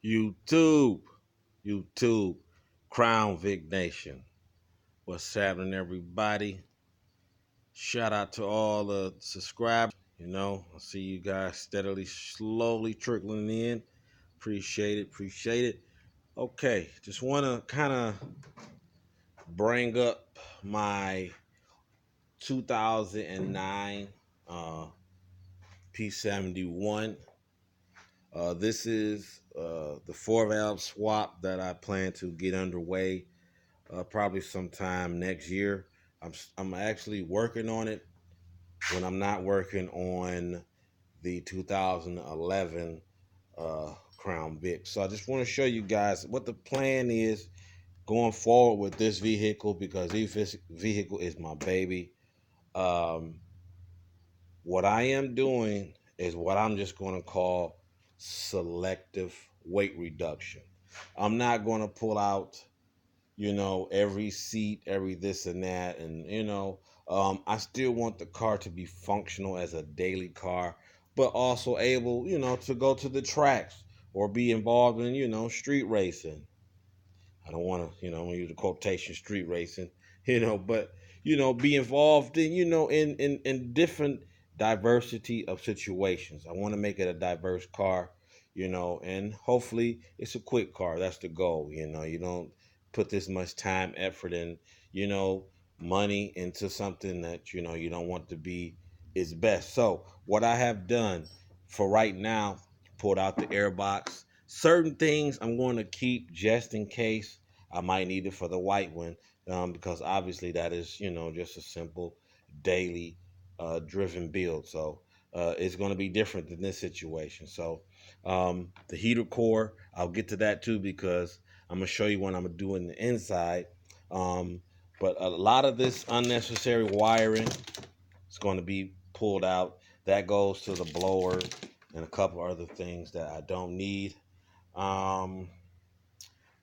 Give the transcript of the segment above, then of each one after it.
YouTube, YouTube, Crown Vic Nation. What's happening, everybody? Shout out to all the subscribers. I see you guys steadily, slowly trickling in. Appreciate it, appreciate it. Okay, just want to kind of bring up my 2009 P71. This is the 4-valve swap that I plan to get underway probably sometime next year. I'm actually working on it when I'm not working on the 2011 Crown Vic. So I just want to show you guys what the plan is going forward with this vehicle, because this vehicle is my baby. Um, what I am doing is what I'm just going to call selective weight reduction. I'm not going to pull out every seat, every this and that. And, I still want the car to be functional as a daily car, but also able, to go to the tracks or be involved in, street racing. I don't want to, use the quotation street racing, but, be involved in, in different diversity of situations. I want to make it a diverse car, and hopefully it's a quick car. That's the goal. You don't put this much time, effort, and, you know, money into something that, you don't want to be its best. So what I have done for right now, pulled out the air box. Certain things I'm going to keep just in case I might need it for the white one, because obviously that is, just a simple daily driven build. So it's going to be different than this situation. So the heater core, I'll get to that too, because I'm going to show you what I'm doing the inside. Um, but a lot of this unnecessary wiring is going to be pulled out. That goes to the blower and a couple other things that I don't need. Um,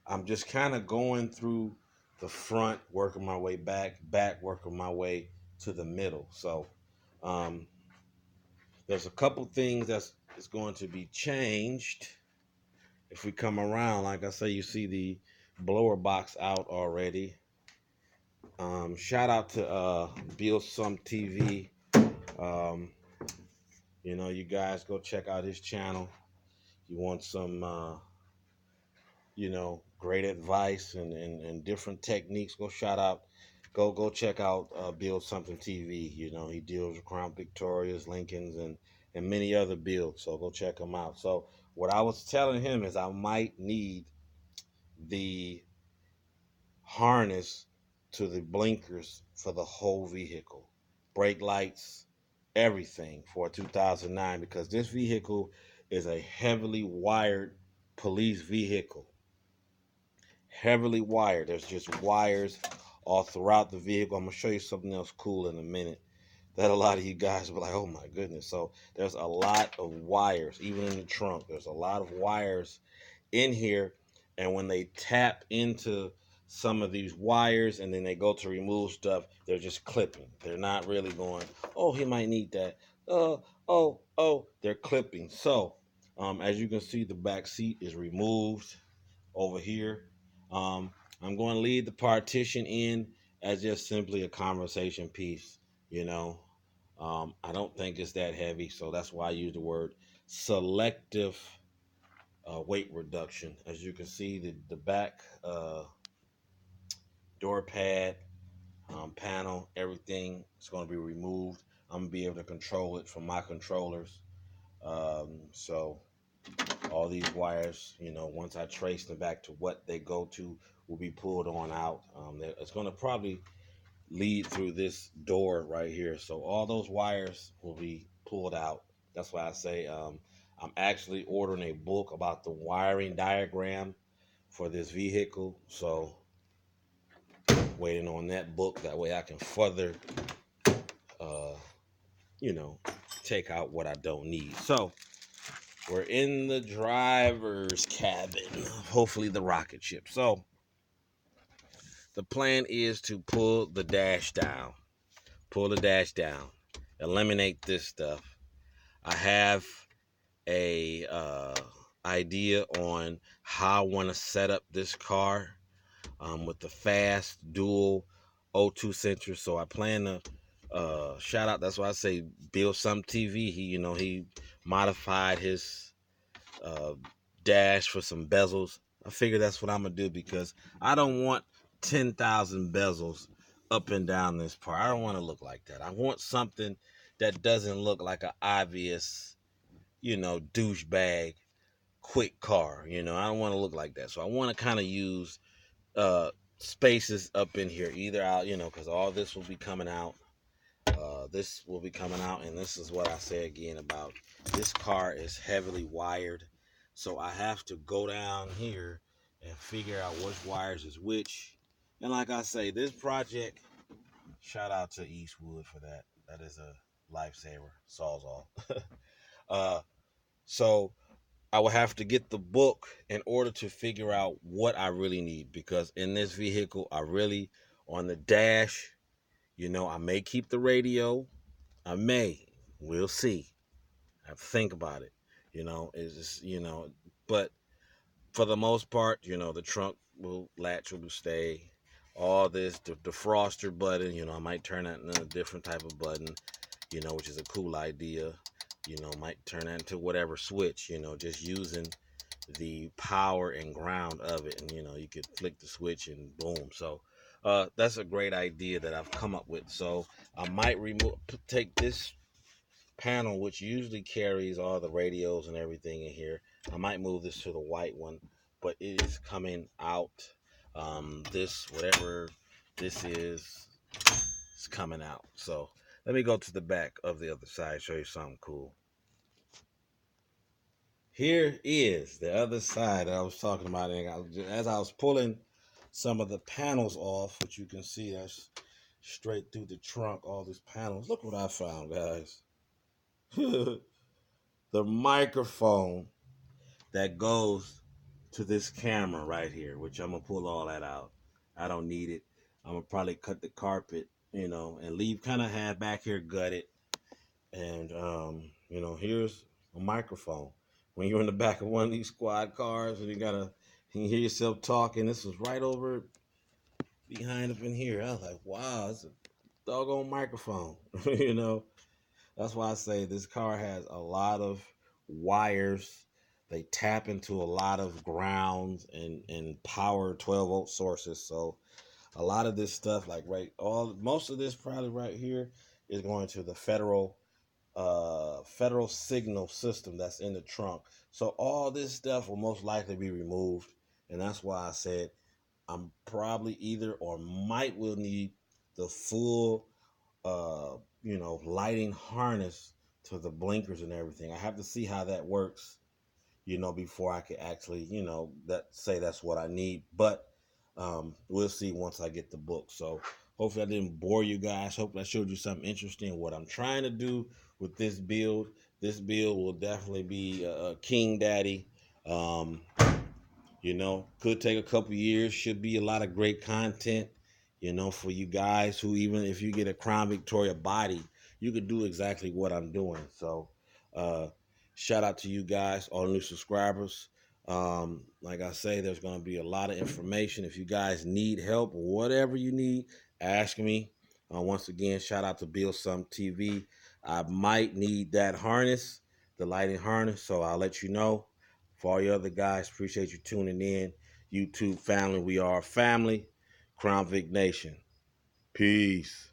I'm just kind of going through the front, working my way back, working my way to the middle. So um, there's a couple things that's going to be changed if we come around. Like I say, you see the blower box out already. Shout out to Build Some TV. Um, you guys go check out his channel. You want some great advice and different techniques, go check out Build Something TV. He deals with Crown Victorias, Lincolns, and many other builds. So go check him out. So what I was telling him is I might need the harness to the blinkers for the whole vehicle, brake lights, everything for a 2009, because this vehicle is a heavily wired police vehicle. Heavily wired. There's just wires all throughout the vehicle. I'm gonna show you something else cool in a minute that a lot of you guys will be like, oh my goodness. So there's a lot of wires, even in the trunk. There's a lot of wires in here, and when they tap into some of these wires and then they go to remove stuff, they're just clipping. They're not really going, oh, he might need that. They're clipping. So as you can see, the back seat is removed over here. Um, I'm going to leave the partition in as just simply a conversation piece. You know, I don't think it's that heavy, so that's why I use the word selective weight reduction. As you can see, the back door pad, panel, everything is going to be removed. I'm going to be able to control it from my controllers. So all these wires, once I trace them back to what they go to, will be pulled on out. It's going to probably lead through this door right here. So all those wires will be pulled out. That's why I say I'm actually ordering a book about the wiring diagram for this vehicle. So waiting on that book. That way I can further, uh, you know, take out what I don't need. So we're in the driver's cabin, hopefully the rocket ship. So the plan is to pull the dash down, eliminate this stuff. I have a idea on how I want to set up this car with the fast dual O2 sensor. So I plan to shout out. That's why I say build some TV. He modified his uh, dash for some bezels. I figure that's what I'm gonna do because I don't want 10,000 bezels up and down this part. I don't want to look like that. I want something that doesn't look like an obvious, douchebag quick car. I don't want to look like that. So I want to kind of use uh spaces up in here. Either out, because all this will be coming out. This will be coming out, and this is what I say again about this car is heavily wired. So I have to go down here and figure out which wires is which. And like I say, this project, shout out to Eastwood for that. That is a lifesaver. Sawzall. uh, so I will have to get the book in order to figure out what I really need because in this vehicle, I really, on the dash, I may keep the radio. I may. We'll see. I have to think about it. Is just, but for the most part, the trunk will latch will stay. All this, the defroster button, I might turn that into a different type of button, which is a cool idea. Might turn that into whatever switch, just using the power and ground of it. And, you could flick the switch and boom. So that's a great idea that I've come up with. So I might take this panel, which usually carries all the radios and everything in here. I might move this to the white one, but it is coming out. This, whatever this is coming out. So let me go to the back of the other side, show you something cool. Here is the other side that I was talking about. And as I was pulling some of the panels off, which you can see that's straight through the trunk, all these panels. Look what I found, guys. The microphone that goes to this camera right here, which I'm gonna pull all that out. I don't need it. I'm gonna probably cut the carpet, and leave kind of half back here gutted. And here's a microphone. When you're in the back of one of these squad cars and you can hear yourself talking, this was right over behind up in here. I was like, wow, it's a doggone microphone. That's why I say this car has a lot of wires. They tap into a lot of grounds and power 12-volt sources. So a lot of this stuff, like most of this probably right here is going to the federal signal system that's in the trunk. So all this stuff will most likely be removed. And that's why I said I'm probably either or might will need the full lighting harness to the blinkers and everything. I have to see how that works, before I can actually, say that's what I need. But we'll see once I get the book. So hopefully I didn't bore you guys. Hopefully I showed you something interesting. What I'm trying to do with this build will definitely be a King Daddy. Um, could take a couple years, should be a lot of great content, for you guys who, even if you get a Crown Victoria body, you could do exactly what I'm doing. So, shout out to you guys, all new subscribers. Like I say, there's going to be a lot of information. If you guys need help, whatever you need, ask me. Once again, shout out to Build Some TV. I might need that harness, the lighting harness, so I'll let you know. For all you other guys, appreciate you tuning in. YouTube family, we are a family. Crown Vic Nation. Peace.